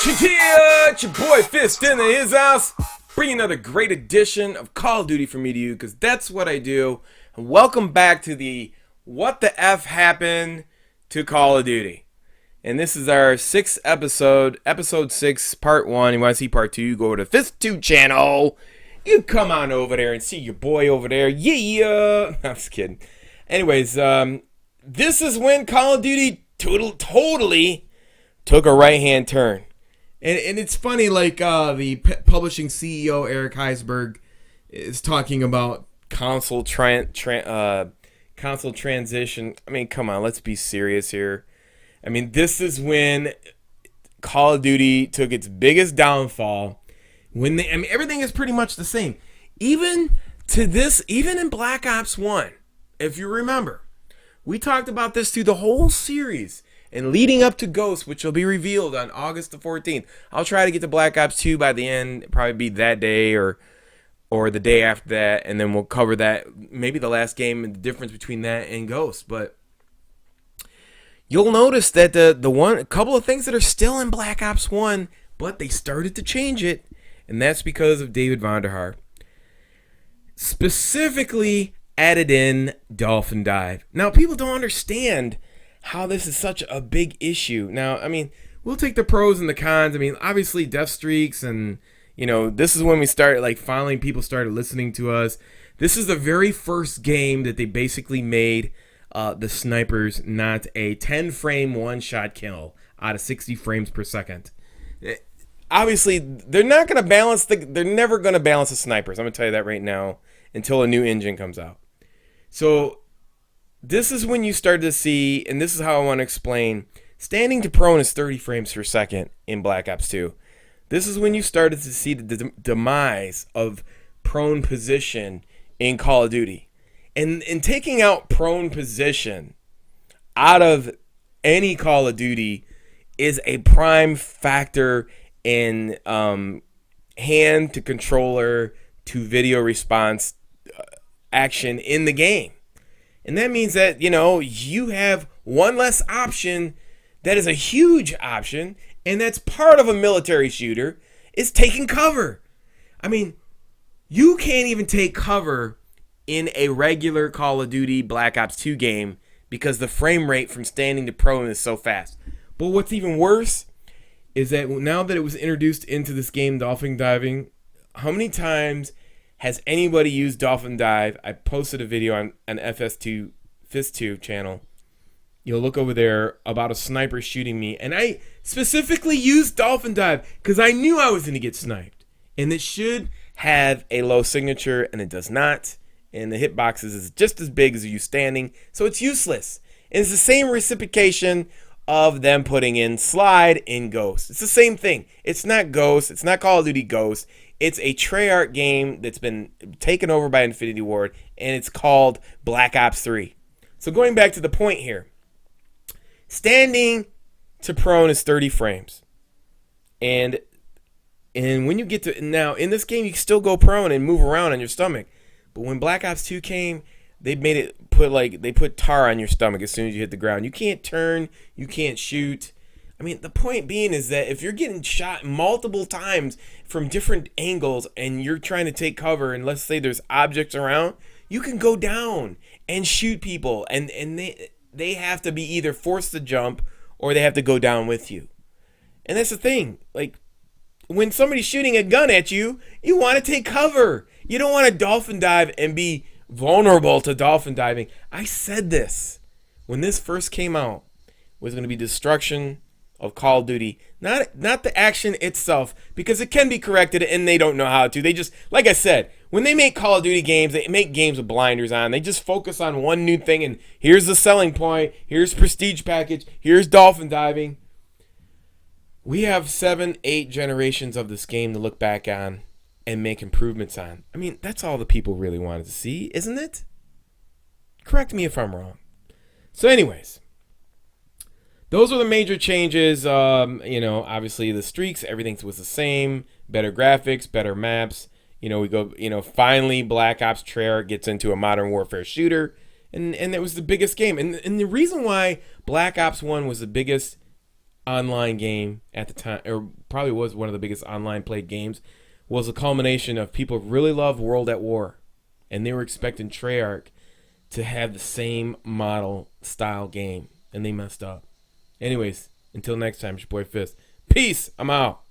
Shakia, it's your boy Fist in his house, bringing another great edition of Call of Duty from me to you, because that's what I do. And welcome back to the What the F Happened to Call of Duty. And this is our 6th episode, episode 6, part 1. You want to see part 2, you go over to Fist2 channel. You come on over there and see your boy over there. Yeah! I'm just kidding. Anyways, this is when Call of Duty totally took a right-hand turn. And it's funny, like the publishing CEO, Eric Heisberg, is talking about console transition. I mean, come on, let's be serious here. I mean, this is when Call of Duty took its biggest downfall. Everything is pretty much the same. Even in Black Ops 1, if you remember, we talked about this through the whole series. And leading up to Ghost, which will be revealed on August the 14th. I'll try to get to Black Ops 2 by the end. Probably be that day or the day after that. And then we'll cover that. Maybe the last game and the difference between that and Ghost. But you'll notice that a couple of things that are still in Black Ops 1, but they started to change it. And that's because of David Vonderhaar. Specifically added in Dolphin Dive. Now, people don't understand how this is such a big issue. Now, I mean, we'll take the pros and the cons. I mean, obviously death streaks and, this is when we started, like, finally people started listening to us. This is the very first game that they basically made the snipers not a 10-frame one-shot kill out of 60 frames per second. Obviously, they're never going to balance the snipers. I'm going to tell you that right now until a new engine comes out. So this is when you start to see, and this is how I want to explain, standing to prone is 30 frames per second in Black Ops 2. This is when you started to see the demise of prone position in Call of Duty. And taking out prone position out of any Call of Duty is a prime factor in hand to controller to video response action in the game. And that means that, you have one less option that is a huge option, and that's part of a military shooter, is taking cover. I mean, you can't even take cover in a regular Call of Duty Black Ops 2 game because the frame rate from standing to prone is so fast. But what's even worse is that now that it was introduced into this game, Dolphin Diving, how many times has anybody used Dolphin Dive? I posted a video on an Fist2 channel. You'll look over there about a sniper shooting me. And I specifically used Dolphin Dive because I knew I was going to get sniped. And it should have a low signature, and it does not. And the hitboxes is just as big as you standing. So it's useless. And it's the same reciprocation of them putting in Slide in Ghost. It's the same thing. It's not Ghost. It's not Call of Duty Ghost. It's a Treyarch game that's been taken over by Infinity Ward, and it's called Black Ops 3. So going back to the point here, standing to prone is 30 frames. And when you get to, now in this game, you can still go prone and move around on your stomach. But when Black Ops 2 came, they made it they put tar on your stomach as soon as you hit the ground. You can't turn, you can't shoot. I mean, the point being is that if you're getting shot multiple times from different angles and you're trying to take cover, and let's say there's objects around, you can go down and shoot people, and they have to be either forced to jump or they have to go down with you. And that's the thing. Like, when somebody's shooting a gun at you, you want to take cover. You don't want to dolphin dive and be vulnerable to dolphin diving. I said this when this first came out, was going to be destruction of Call of Duty, not the action itself, because it can be corrected and they don't know how to. They just, like I said, when they make Call of Duty games, they make games with blinders on. They just focus on one new thing, and here's the selling point, here's prestige package, here's dolphin diving. We have 7-8 generations of this game to look back on and make improvements on. I mean, that's all the people really wanted to see, isn't it? Correct me if I'm wrong. So anyways, those are the major changes. Obviously the streaks, everything was the same. Better graphics, better maps. Finally Black Ops Treyarch gets into a Modern Warfare shooter. And it was the biggest game. And the reason why Black Ops 1 was the biggest online game at the time, or probably was one of the biggest online played games, was a culmination of people really loved World at War, and they were expecting Treyarch to have the same model style game, and they messed up. Anyways, until next time, it's your boy Fist. Peace. I'm out.